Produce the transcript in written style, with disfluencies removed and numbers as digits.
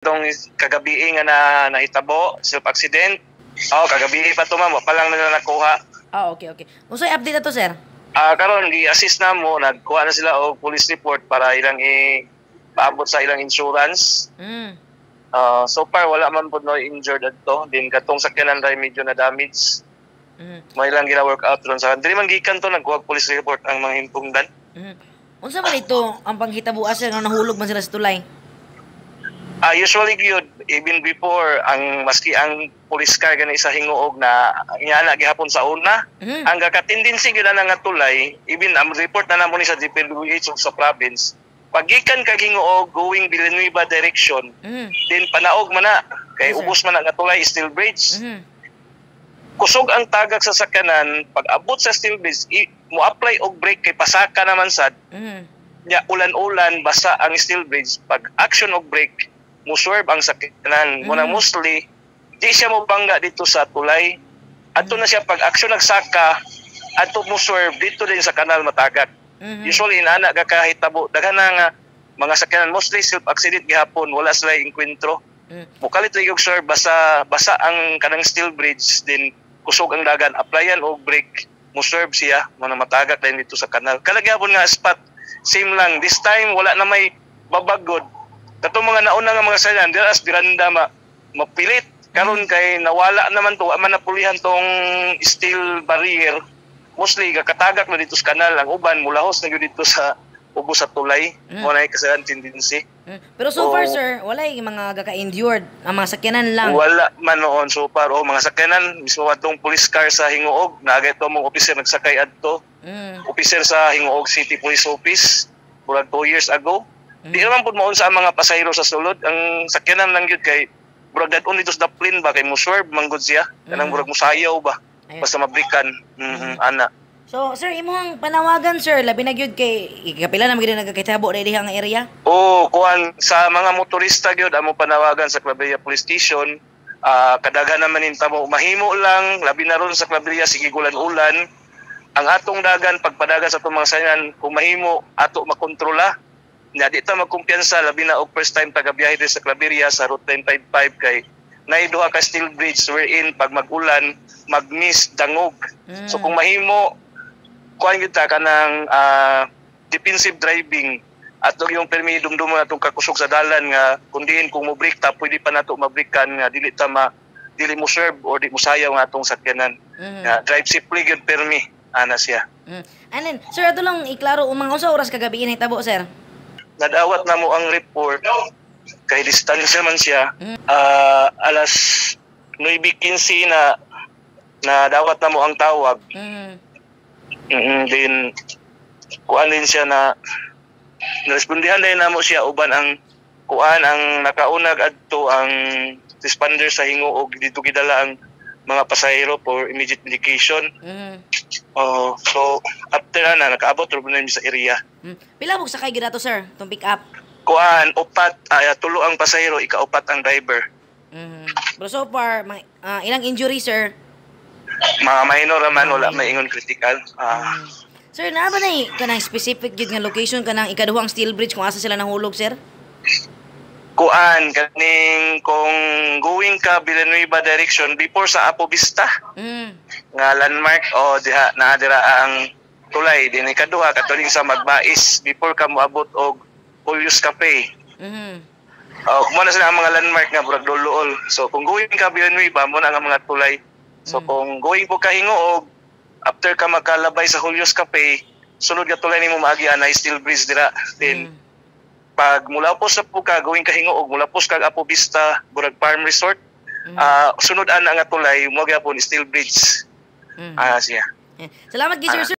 Itong kagabi nga na nahitabo, self-accident. Kagabi pa ito ma'am, pa lang nila nakuha. Okay. Unsay update na to, sir? Karon gi-assist na mo, nagkuha na sila og police report para ilang paabot sa ilang insurance. So far wala man po no injured adto. Din katong sakyanan ray medyo na damage. May ilang gina-work out ron sa dili man gikan to nagkuha police report ang mga himpungdan. Unsa man ito ang panghitabuas sir nga nahulog man sila sa tulay? Usually gyud even before ang maski ang police car gani sa hinguog na ingana gihapon sa una ang gaka-tendency gyud na nga tulay even ang report na namo ni sa DPWH sa province pagikan kag hinguog going Villanueva direction then panaog man na kay ubos man na nga tulay steel bridge kusog ang tagak sa sakyanan pag abot sa steel bridge mo apply og brake kay pasaka naman sad nya ulan-ulan basa ang steel bridge pag action og brake muswerb ang sakyanan mo na mostly di siya mo bangga dito sa tulay adto na siya pag action nagsaka adto muswerb dito din sa kanal matagak usually inana ka kahitabo daghan nga mga sakyanan mostly self accident gihapon wala sila inkwentro mukalit rig og swerb basa ang kanang steel bridge din kusog ang dagan applyan og brake muswerb siya mo na matagak din dito sa kanal kalagihapon nga spot same lang this time wala na may babagod katong mga nauna nga mga sakyanan dira as biranda mapilit karon kay nawala naman to man napulihan tong steel barrier mostly kakatagak na dito sa kanal ang uban mulahos na gyud dito sa ubos sa tulay mo na kasalan tendency pero so far sir wala yung mga gaka-injured ang mga sakyanan lang wala man noon so far mga sakyanan mismo atong police car sa Hinguog naagay to mong officer nagsakay adto officer sa Hinguog City Police Office murag 2 years ago di naman po maun sa mga pasahero sa sulod ang sakyanan lang gyud kay murag dadon dito sa daplin ba kay muswerb manggod siya kanang murag musayaw ba basta mabrikan ana so sir imong panawagan sir labi na gyud kay ikapila na gyud nagkakitabo na dihang area kuan sa mga motorista gyud amo panawagan sa Claveria Police Station kadaghan naman intamo mahimo lang labi na ron sa Claveria sige ulan-ulan ang atong dagan pagpadagan sa atong mga sakyanan kung mahimo ato makontrola nya di ta magkumpiyansa labi na og first time tagabiyahe din sa Claveria sa Route 955 kay nay duha ka steel bridge wherein pag mag-ulan mag-miss dangog so kung mahimo kuan gyud ta kanang defensive driving at yung permi dumdum natong kakusog sa dalan nga kun diin kung mo brake ta pwede pa nato mabrikan nga dili ta dili mo serve or di mo sayaw nga atong sakyanan drive safely gyud permi ana siya and then sir ato lang iklaro mga unsa oras kagabi nahitabo sir nadawat na mo ang report kay distansya man siya alas 9:15 na dawat na mo ang tawag then kuan din siya na narespondihan din na mo siya uban ang kuan ang nakaunag adto ang responder sa Hinguog dito gidala ang mga pasahero for immediate medication so after na nakaabot na sa area pila mo sakay gyud ato sir tong pick up kuan upat tulo ang pasahero ikaupat ang driver pero so far ilang injury sir mga minor naman wala may ingon critical sir na ba na kanang specific gyud nga location kanang ikaduhang steel bridge kung asa sila nahulog sir kuan kaning kung going ka Villanueva direction before sa Apo Vista nga landmark diha na dira ang tulay din ikaduha katuling sa Magbais before ka moabot og Julius Cafe mo na sila ang mga landmark nga burag duluol so kung going ka Villanueva mo na ang mga tulay so kung going po ka Hinguog after ka makalabay sa Julius Cafe sunod ka tulay nimo maagi na steel bridge dira then pag mula po sa puka going ka Hinguog mula po kag Apo Vista burag farm resort sunod ana nga tulay mo gyapon steel bridge siya salamat gyud sir